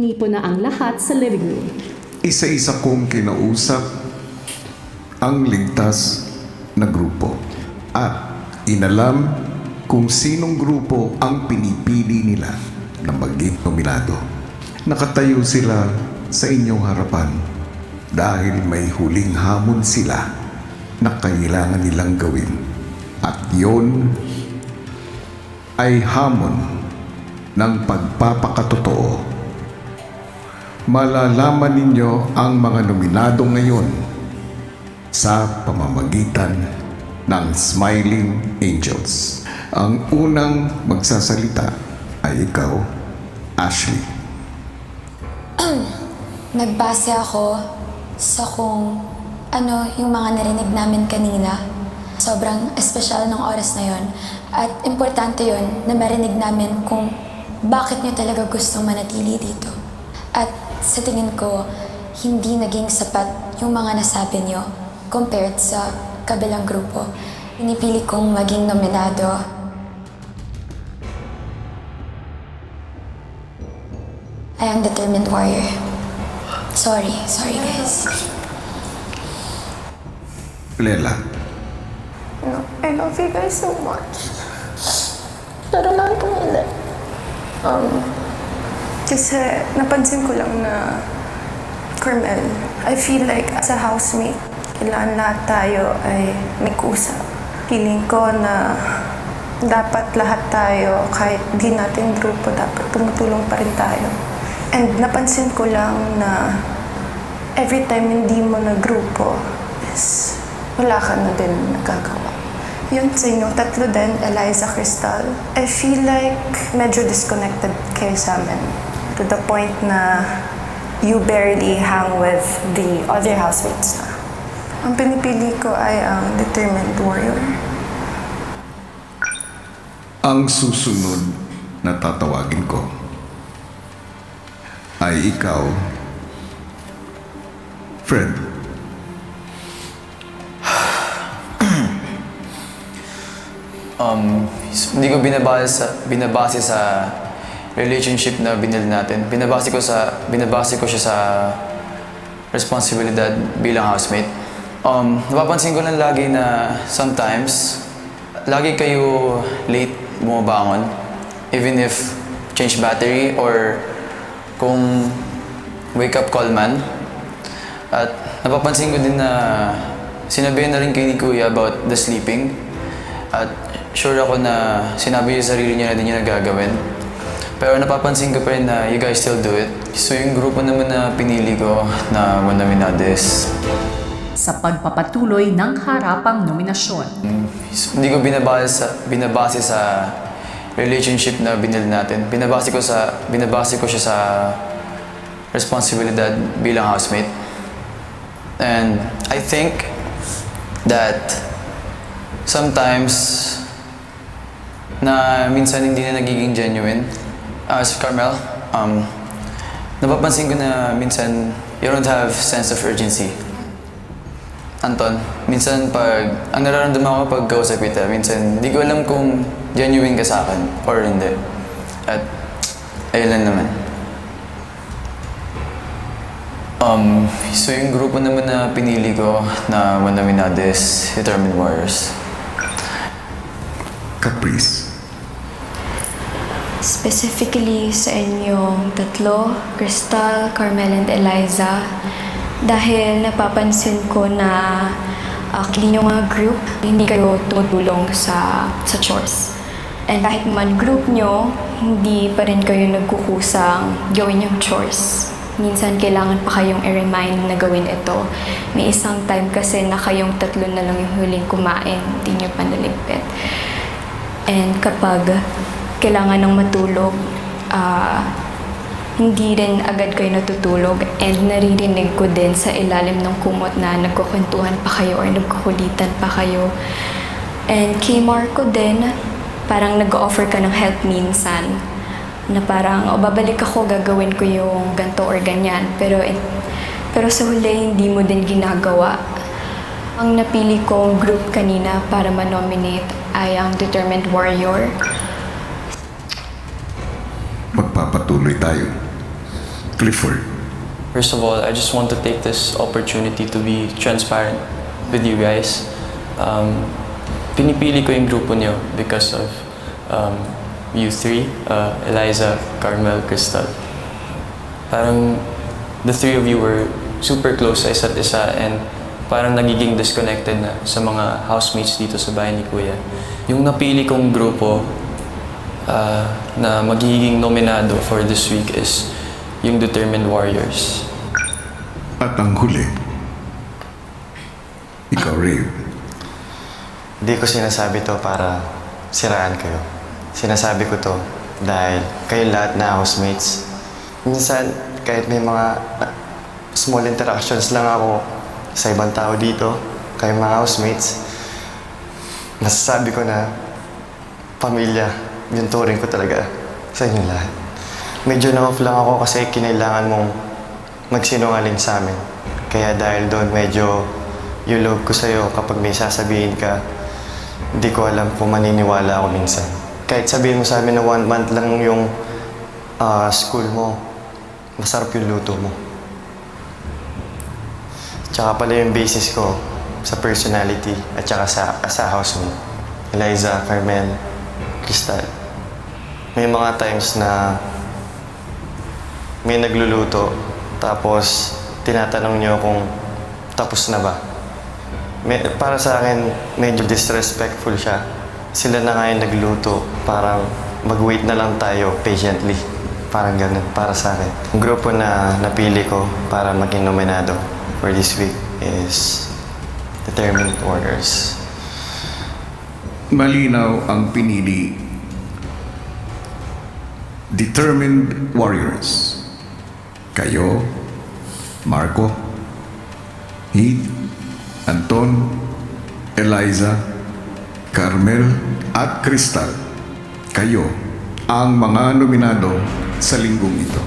Nipo na ang lahat sa living room. Isa-isa kong kinausap ang ligtas na grupo at inalam kung sinong grupo ang pinipili nila na maging nominado. Nakatayo sila sa inyong harapan dahil may huling hamon sila na kailangan nilang gawin. At yon ay hamon ng pagpapakatotoo. Malalaman ninyo ang mga nominado ngayon sa pamamagitan ng Smiling Angels. Ang unang magsasalita ay ikaw, Ashley. Nagbase ako sa kung ano yung mga narinig namin kanina. Sobrang espesyal ng oras na yon. At importante yon na marinig namin kung bakit nyo talaga gustong manatili dito. At sa tingin ko, hindi naging sapat yung mga nasabi nyo compared sa kabilang grupo. Pinipili kong maging nominado. I am determined warrior. Sorry guys. Lela. No, I love you guys so much. Pero naman kung hindi. Kasi napansin ko lang na, Carmel, I feel like as a housemate, kailangan lahat tayo ay may kusa. Feeling ko na dapat lahat tayo, kahit di natin grupo, dapat tumutulong pa rin tayo. And napansin ko lang na every time hindi mo na grupo, is wala ka na din nagagawa. Yun sa inyo, tatlo din, Eliza, Crystal. I feel like medyo disconnected kayo sa amin. To the point na you barely hang with the other housemates na. Ang pinipili ko ay ang determined warrior. Ang susunod na tatawagin ko ay ikaw, Fred. Hindi ko binabase sa relationship na binil natin. Binabase ko siya sa responsibilidad bilang housemate. Napapansin ko lang lagi na sometimes, lagi kayo late bumabangon. Even if change battery or kung wake up call man. At napapansin ko din na sinabihan na rin kayo ni Kuya about the sleeping. At sure ako na sinabi niyo sa sarili niya na din niya nagagawin. Pero napapansin ko pa rin na you guys still do it. So yung grupo naman na pinili ko na One Nominades. Sa pagpapatuloy ng harapang nominasyon. Hindi ko binabase sa relationship na binil natin. Binabase ko siya sa responsibilidad bilang housemate. And I think that sometimes na minsan hindi na nagiging genuine. As Carmel, napapansin ko na minsan you don't have sense of urgency. Anton, minsan ang nararamdaman ko pag kausap kita, minsan hindi ko alam kung genuine ka sa akin or hindi. At ayun lang naman. So yung grupo naman na pinili ko na One Nominades, Determined Warriors. Caprice. Specifically sa inyong tatlo, Crystal, Carmel, and Eliza, dahil napapansin ko na actually yung mga group, hindi kayo tumutulong sa chores. And kahit man group nyo, hindi pa rin kayo nagkukusang gawin yung chores. Minsan kailangan pa kayong i-remind na gawin ito. May isang time kasi na kayong tatlo na lang yung huling kumain, hindi nyo pa naligpit. And kapag kailangan ng matulog, hindi rin agad kayo natutulog, and naririnig ko din sa ilalim ng kumot na nagkukwentuhan pa kayo or nagkukulitan pa kayo. And kay Marco din, parang nag-offer ka ng help minsan, na parang, babalik ako, gagawin ko yung ganto or ganyan. Pero sa huli, hindi mo din ginagawa. Ang napili kong group kanina para ma-nominate ay ang Determined Warrior. Magpapatuloy tayo. Clifford. First of all, I just want to take this opportunity to be transparent with you guys. Pinipili ko yung grupo niyo because of you three, Eliza, Carmel, Crystal. Parang the three of you were super close sa isa't isa and parang nagiging disconnected na sa mga housemates dito sa bahay ni Kuya. Yung napili kong grupo na magiging nominado for this week is yung Determined Warriors. At ang huli, ikaw, Rave. Hindi ko sinasabi to para siraan kayo. Sinasabi ko to dahil kayo lahat na housemates. Minsan, kahit may mga small interactions lang ako sa ibang tao dito, kayo mga housemates, masasabi ko na pamilya, yung turing ko talaga sa inyo lahat. Medyo na-off lang ako kasi kinailangan mong magsinungaling sa amin. Kaya dahil doon medyo yung loob ko sa'yo kapag may sasabihin ka, hindi ko alam kung maniniwala ako minsan. Kahit sabihin mo sa amin na 1 month lang yung school mo, masarap yung luto mo. Tsaka pala yung basis ko sa personality at tsaka sa housemate. Eliza, Carmel, Crystal. May mga times na may nagluluto tapos tinatanong niyo kung tapos na ba. Para sa akin, medyo disrespectful siya. Sila na nga yung nagluto, parang mag-wait na lang tayo patiently. Parang ganun, para sa akin. Ang grupo na napili ko para maging nominado for this week is Determined Warriors. Malinaw ang pinili. Determined Warriors. Kayo, Marco, Heath, Anton, Eliza, Carmel, at Crystal. Kayo ang mga nominado sa linggong ito.